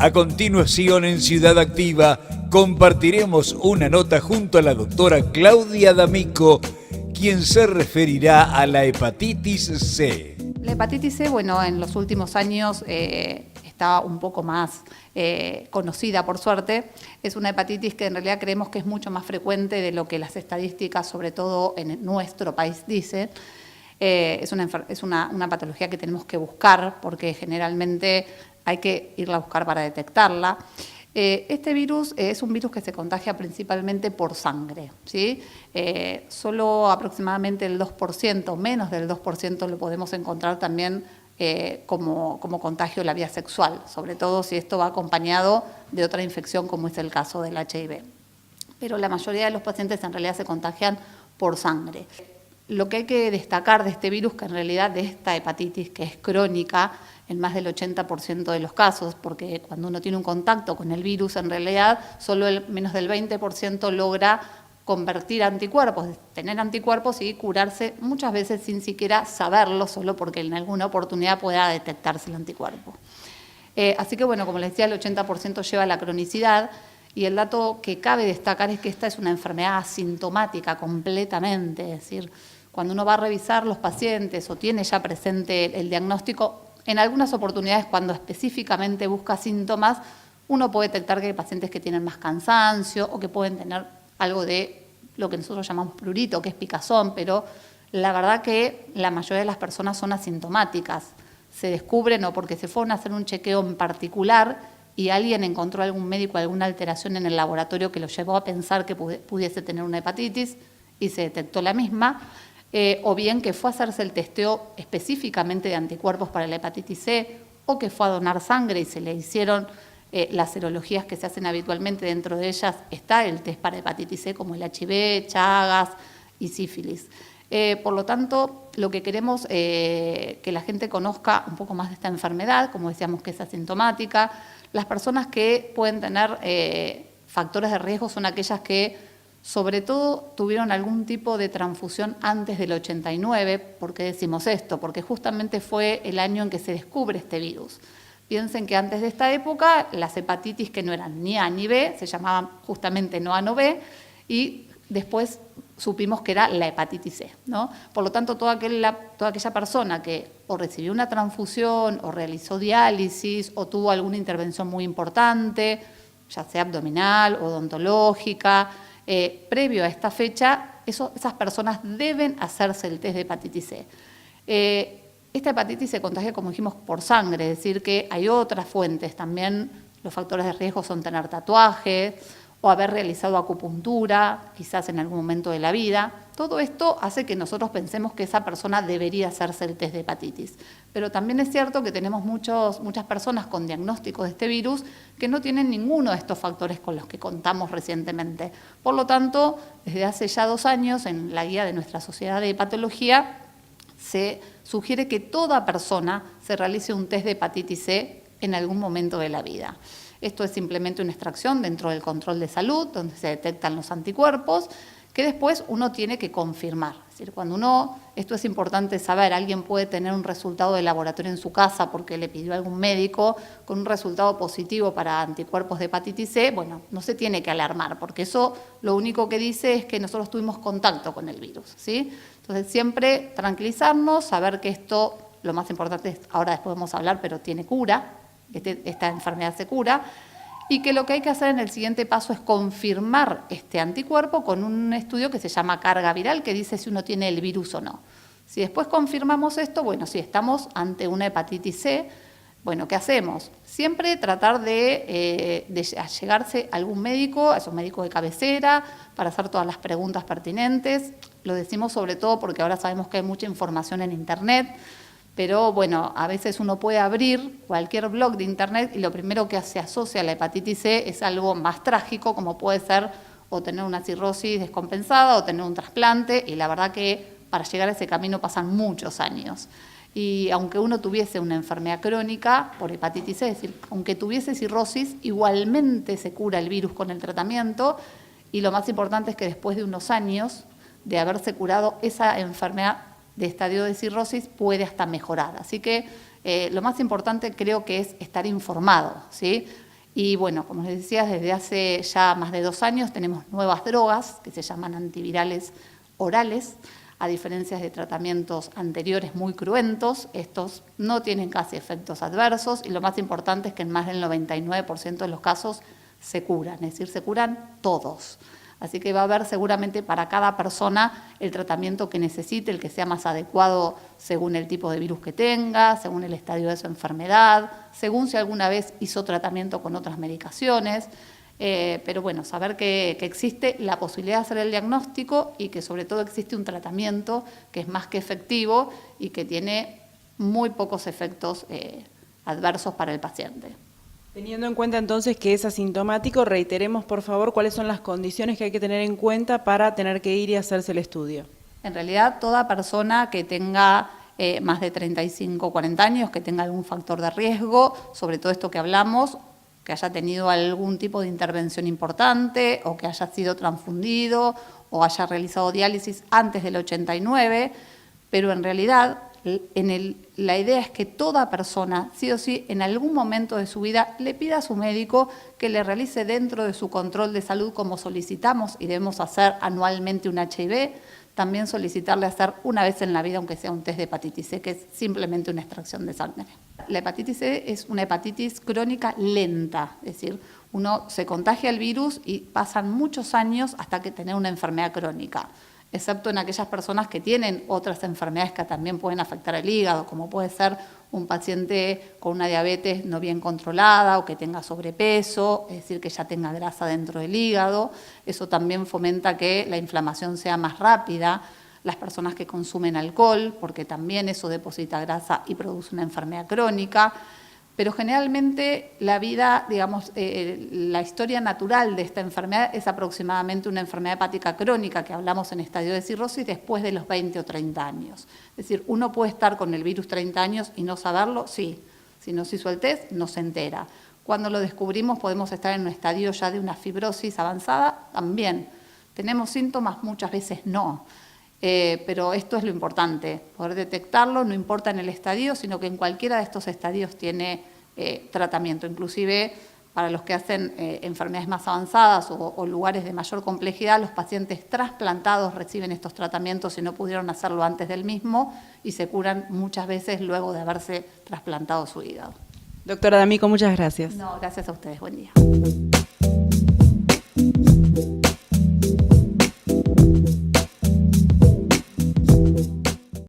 A continuación, en Ciudad Activa, compartiremos una nota junto a la doctora Claudia D'Amico, quien se referirá a la hepatitis C. La hepatitis C, bueno, en los últimos años está un poco más conocida, por suerte. Es una hepatitis que en realidad creemos que es mucho más frecuente de lo que las estadísticas, sobre todo en nuestro país, dicen. Es una patología que tenemos que buscar porque generalmente hay que irla a buscar para detectarla. Este virus es un virus que se contagia principalmente por sangre, ¿sí? Solo aproximadamente el 2%, menos del 2%, lo podemos encontrar también como contagio de la vía sexual, sobre todo si esto va acompañado de otra infección como es el caso del HIV. Pero la mayoría de los pacientes en realidad se contagian por sangre. Lo que hay que destacar de este virus, que en realidad de esta hepatitis que es crónica en más del 80% de los casos, porque cuando uno tiene un contacto con el virus, en realidad solo menos del 20% logra convertir anticuerpos, tener anticuerpos y curarse muchas veces sin siquiera saberlo, solo porque en alguna oportunidad pueda detectarse el anticuerpo. Así que bueno, como les decía, el 80% lleva a la cronicidad. Y el dato que cabe destacar es que esta es una enfermedad asintomática completamente, es decir, cuando uno va a revisar los pacientes o tiene ya presente el diagnóstico, en algunas oportunidades cuando específicamente busca síntomas, uno puede detectar que hay pacientes que tienen más cansancio o que pueden tener algo de lo que nosotros llamamos prurito, que es picazón, pero la verdad que la mayoría de las personas son asintomáticas. Se descubren o porque se fueron a hacer un chequeo en particular y alguien encontró algún médico alguna alteración en el laboratorio que lo llevó a pensar que pudiese tener una hepatitis y se detectó la misma, o bien que fue a hacerse el testeo específicamente de anticuerpos para la hepatitis C, o que fue a donar sangre y se le hicieron las serologías que se hacen habitualmente. Dentro de ellas está el test para hepatitis C, como el HIV, Chagas y sífilis. Por lo tanto, lo que queremos que la gente conozca un poco más de esta enfermedad, como decíamos que es asintomática. Las personas que pueden tener factores de riesgo son aquellas que sobre todo tuvieron algún tipo de transfusión antes del 89. ¿Por qué decimos esto? Porque justamente fue el año en que se descubre este virus. Piensen que antes de esta época las hepatitis que no eran ni A ni B se llamaban justamente no A no B y después supimos que era la hepatitis C, ¿no? Por lo tanto, toda aquella persona que o recibió una transfusión o realizó diálisis o tuvo alguna intervención muy importante, ya sea abdominal o odontológica, previo a esta fecha, esas personas deben hacerse el test de hepatitis C. Esta hepatitis se contagia, como dijimos, por sangre, es decir, que hay otras fuentes. También los factores de riesgo son tener tatuajes o haber realizado acupuntura, quizás en algún momento de la vida. Todo esto hace que nosotros pensemos que esa persona debería hacerse el test de hepatitis. Pero también es cierto que tenemos muchas personas con diagnóstico de este virus que no tienen ninguno de estos factores con los que contamos recientemente. Por lo tanto, desde hace ya 2 años, en la guía de nuestra Sociedad de Hepatología, se sugiere que toda persona se realice un test de hepatitis C en algún momento de la vida. Esto es simplemente una extracción dentro del control de salud, donde se detectan los anticuerpos, que después uno tiene que confirmar. Es decir, esto es importante saber, alguien puede tener un resultado de laboratorio en su casa porque le pidió a algún médico con un resultado positivo para anticuerpos de hepatitis C, bueno, no se tiene que alarmar, porque eso lo único que dice es que nosotros tuvimos contacto con el virus, ¿sí? Entonces, siempre tranquilizarnos, saber que esto, lo más importante es, ahora después vamos a hablar, pero tiene cura, esta enfermedad se cura, y que lo que hay que hacer en el siguiente paso es confirmar este anticuerpo con un estudio que se llama carga viral, que dice si uno tiene el virus o no. Si después confirmamos esto, bueno, si estamos ante una hepatitis C, bueno, ¿qué hacemos? Siempre tratar de allegarse a algún médico, a esos médicos de cabecera, para hacer todas las preguntas pertinentes. Lo decimos sobre todo porque ahora sabemos que hay mucha información en Internet, pero bueno, a veces uno puede abrir cualquier blog de Internet y lo primero que se asocia a la hepatitis C es algo más trágico, como puede ser o tener una cirrosis descompensada o tener un trasplante, y la verdad que para llegar a ese camino pasan muchos años. Y aunque uno tuviese una enfermedad crónica por hepatitis C, es decir, aunque tuviese cirrosis, igualmente se cura el virus con el tratamiento, y lo más importante es que después de unos años de haberse curado esa enfermedad de estadio de cirrosis puede hasta mejorar. Así que lo más importante creo que es estar informado, ¿sí? Y bueno, como les decía, desde hace ya más de 2 años tenemos nuevas drogas que se llaman antivirales orales, a diferencia de tratamientos anteriores muy cruentos. Estos no tienen casi efectos adversos y lo más importante es que en más del 99% de los casos se curan, es decir, se curan todos. Así que va a haber seguramente para cada persona el tratamiento que necesite, el que sea más adecuado según el tipo de virus que tenga, según el estadio de su enfermedad, según si alguna vez hizo tratamiento con otras medicaciones. Pero bueno, saber que existe la posibilidad de hacer el diagnóstico y que sobre todo existe un tratamiento que es más que efectivo y que tiene muy pocos efectos adversos para el paciente. Teniendo en cuenta entonces que es asintomático, reiteremos por favor cuáles son las condiciones que hay que tener en cuenta para tener que ir y hacerse el estudio. En realidad, toda persona que tenga más de 35 o 40 años, que tenga algún factor de riesgo, sobre todo esto que hablamos, que haya tenido algún tipo de intervención importante o que haya sido transfundido o haya realizado diálisis antes del 89, pero en realidad la idea es que toda persona, sí o sí, en algún momento de su vida le pida a su médico que le realice dentro de su control de salud, como solicitamos y debemos hacer anualmente un HIV, también solicitarle hacer una vez en la vida, aunque sea un test de hepatitis C, que es simplemente una extracción de sangre. La hepatitis C es una hepatitis crónica lenta, es decir, uno se contagia el virus y pasan muchos años hasta que tener una enfermedad crónica, excepto en aquellas personas que tienen otras enfermedades que también pueden afectar el hígado, como puede ser un paciente con una diabetes no bien controlada o que tenga sobrepeso, es decir, que ya tenga grasa dentro del hígado. Eso también fomenta que la inflamación sea más rápida. Las personas que consumen alcohol, porque también eso deposita grasa y produce una enfermedad crónica. Pero generalmente la vida, digamos, la historia natural de esta enfermedad es aproximadamente una enfermedad hepática crónica, que hablamos en estadio de cirrosis, después de los 20 o 30 años. Es decir, uno puede estar con el virus 30 años y no saberlo, sí. Si no se hizo el test, no se entera. Cuando lo descubrimos podemos estar en un estadio ya de una fibrosis avanzada, también. ¿Tenemos síntomas? Muchas veces no. Pero esto es lo importante, poder detectarlo, no importa en el estadio, sino que en cualquiera de estos estadios tiene tratamiento, inclusive para los que hacen enfermedades más avanzadas o lugares de mayor complejidad, los pacientes trasplantados reciben estos tratamientos si no pudieron hacerlo antes del mismo y se curan muchas veces luego de haberse trasplantado su hígado. Doctora D'Amico, muchas gracias. No, gracias a ustedes, buen día.